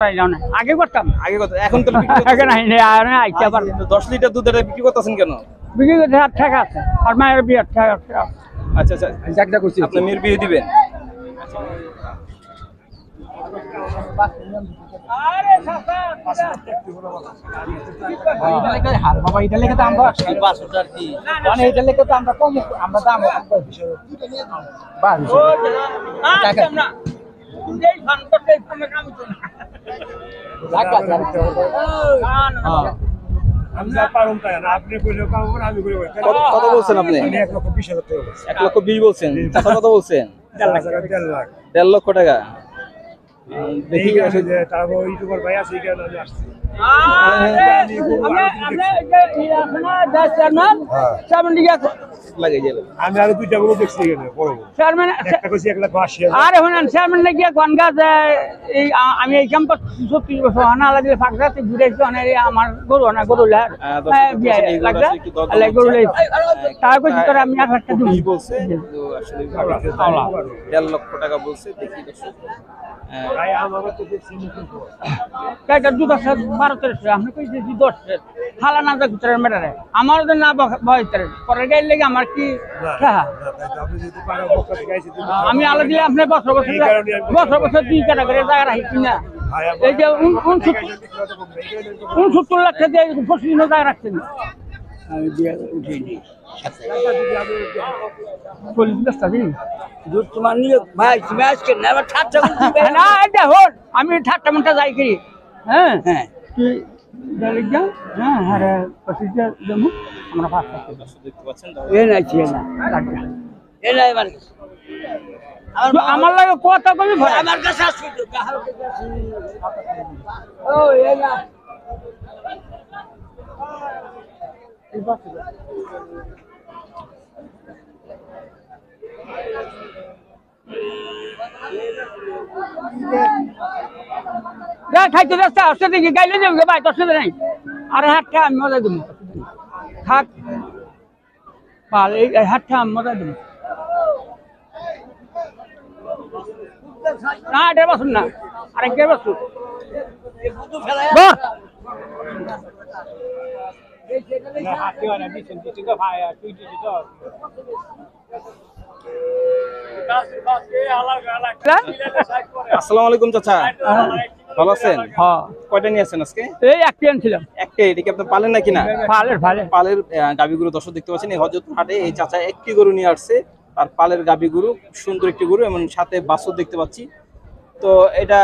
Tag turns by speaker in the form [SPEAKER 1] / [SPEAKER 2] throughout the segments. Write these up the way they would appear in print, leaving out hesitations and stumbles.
[SPEAKER 1] আগে করতাম
[SPEAKER 2] আগে কত এখন তো
[SPEAKER 1] আইসা
[SPEAKER 2] 10 লিটার দুধ এটা বিক্রি করতেছেন কেন?
[SPEAKER 1] বিক্রি করতে টাকা আছে আর মায়ের বিয়ে টাকা।
[SPEAKER 2] আচ্ছা আচ্ছা জায়গা করছি আপনি মেয়ের বিয়ে দিবেন। কত বলছেন আপনি? 1,20,000 বলছেন। চাচা কত বলছেন? 1.5 লক্ষ টাকা। দেখি ইউটিউবার ভাই আছে আমি আরো 2টা গরু দেখছি এখানে বড়
[SPEAKER 1] আমি এই ক্যাম্প 36 বছর হানা লাগলে ফাঁকরাতে ঘুরেছি অনেক আমার গরু না গরু গরু তার কাছে তোর আমি আর একটা দিই
[SPEAKER 2] বলছে তো আসলে 1.5 লক্ষ টাকা বলছে। দেখি দর্শক ভাই আমাকে তো দেখছি
[SPEAKER 1] কাটা দুধ আছে 12-13 আপনি কইছি 10 খালা না দেখ ভিতরে মেটারে আমার তো না ভয়তরে পরে গাইল লাগে আমার কি আমি আলো দিলে আপনি বছর বছর 2 টাকা করে জায়গা রাখছি না এই যে 69 লাখ টাকা দিয়ে 25 জায়গা রাখছেন আমি দিয়ে উঠিনি আমি ঠাট্টা মিনটা যাই করি হ্যাঁ হ্যাঁ আমরা আমার লাগে কথা কবি আমার কাছে খাইতে রাস্তা আসতে দেখি গাইলে যাবে ভাই তোর সাথে নাই আর হাতটা আমি মজা দেবো থাক পাল এই হাতটা আমি মজা দেবো না এটা বসুন না আরেক কে বসুন
[SPEAKER 2] আসসালামু আলাইকুম চাচা, ভালো আছেন? কয়টা নিয়ে আসছেন আজকে?
[SPEAKER 1] এই একটা আনছিলাম।
[SPEAKER 2] একটা? এটা কি আপনি পালেন নাকি না? পালের গাভী গরু দর্শক দেখতে পাচ্ছেন এই হযরতপুর হাটে এই চাচা একটি গরু নিয়ে আসছে, আর পালের গাভী গরু, সুন্দর একটি গরু এবং সাথে বাছুর দেখতে পাচ্ছি। তো এটা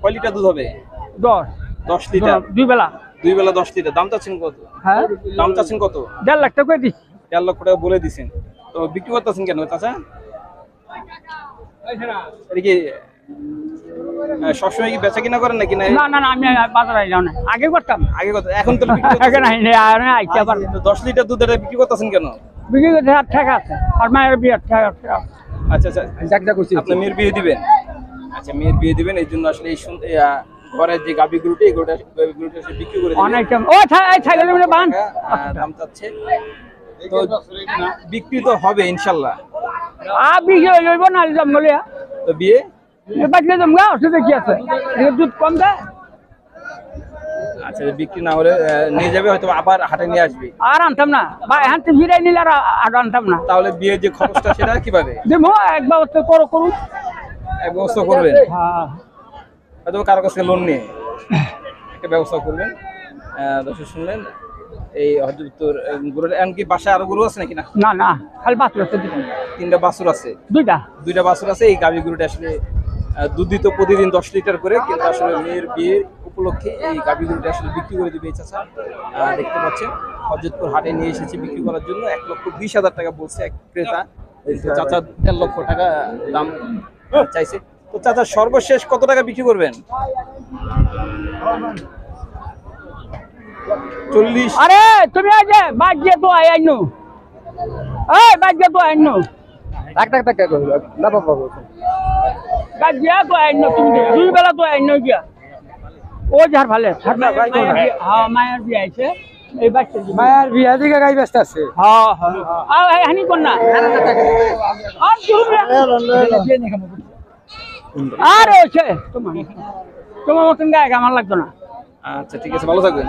[SPEAKER 2] কয় লিটার দুধ হবে? 10 লিটার। দুই বেলা 10 লিটার। দাম চাচ্ছেন কত? হ্যাঁ দাম চাচ্ছেন কত?
[SPEAKER 1] 1.5 লাখ টাকা দিছি।
[SPEAKER 2] 1.5 লক্ষ টাকা বলে দিছেন। তো বিক্রি করতেছেন কেন চাচা? এটা কি সবসময় কি বেচা কিনা করেন নাকি?
[SPEAKER 1] না না না আমি বাজারে যাও না, আগে করতাম।
[SPEAKER 2] আগে কত? এখন তো
[SPEAKER 1] আগে নাই আইছে আবার
[SPEAKER 2] 10 লিটার দুধ এটা বিক্রি করতেছেন কেন?
[SPEAKER 1] বিক্রি করতে টাকা আছে আর মায়ের বিয়ে টাকা।
[SPEAKER 2] আচ্ছা আচ্ছা জায়গা করছি আপনি মেয়ের বিয়ে দিবেন। আচ্ছা মেয়ের বিয়ে দিবেন এই জন্য আসলে এই ঘরের যে গাভী গরুটি এই গরুটা বিক্রি করে দিবেন।
[SPEAKER 1] অনেক ও ছাগলের মধ্যে বান
[SPEAKER 2] দাম চাচ্ছে তো বিক্রি তো হবে ইনশাআল্লাহ।
[SPEAKER 1] বিক্রি হইব না জঙ্গলিয়া
[SPEAKER 2] তো বিয়ে
[SPEAKER 1] বাজলে জমগা ওষুধে কি আছে দুধ কম দেয়।
[SPEAKER 2] আচ্ছা বিক্রি না হলে নিয়ে যাবে হয়তো আবার হাটে নিয়ে আসবে।
[SPEAKER 1] আর আনতাম না ভাই হাতে ফিরাই নিলে আর আনতাম না।
[SPEAKER 2] তাহলে বিয়ের যে খরচটা সেটা কিভাবে
[SPEAKER 1] দেবো? এক ব্যবস্থা করুন।
[SPEAKER 2] এক ব্যবস্থা করবেন?
[SPEAKER 1] হ্যাঁ
[SPEAKER 2] হয়তো কারো কাছে লোন নিয়ে একটা ব্যবস্থা করবেন। দর্শক শুনলেন এই হযরতপুর গরুর। এমনকি বাসায় আরো গরু আছে নাকি? না
[SPEAKER 1] না না খালি বাছুর আছে।
[SPEAKER 2] 3টা বাছুর আছে। দুইটা বাছুর আছে। এই গাভী গরুটা আসলে দুধ দিত প্রতিদিন 10 লিটার করে, কিন্তু আসলে মেয়ের বিয়ের উপলক্ষে এই গাভী গরুটা আসলে বিক্রি করে দিবে এই চাচা। দেখতে পাচ্ছেন হযরতপুর হাটে নিয়ে এসেছে বিক্রি করার জন্য। 1,20,000 টাকা বলছে এক ক্রেতা। চাচা 1.5 লক্ষ টাকা দাম চাইছে। তো চাচা সর্বশেষ কত টাকা বিক্রি করবেন? 40।
[SPEAKER 1] আরে তুমি আগে বাজে তো আইনো এই বাজে তো আইনো
[SPEAKER 2] টাক টাক টাক করবে না বাবা
[SPEAKER 1] বাজে তো আইনো তুমি দুই বেলা তো আইনো গিয়া ও যার ভালো হ্যাঁ মায়ের বিয়ে আছে এই বাচ্চা
[SPEAKER 2] মায়ের বিয়া দিকে গাই ব্যস্ত আছে।
[SPEAKER 1] হ্যাঁ হ্যাঁ হানি কোন না আর আরে ওছে তোমার তোমার মতন গায়ক আমার লাগতো না।
[SPEAKER 2] আচ্ছা ঠিক আছে, ভালো থাকবেন।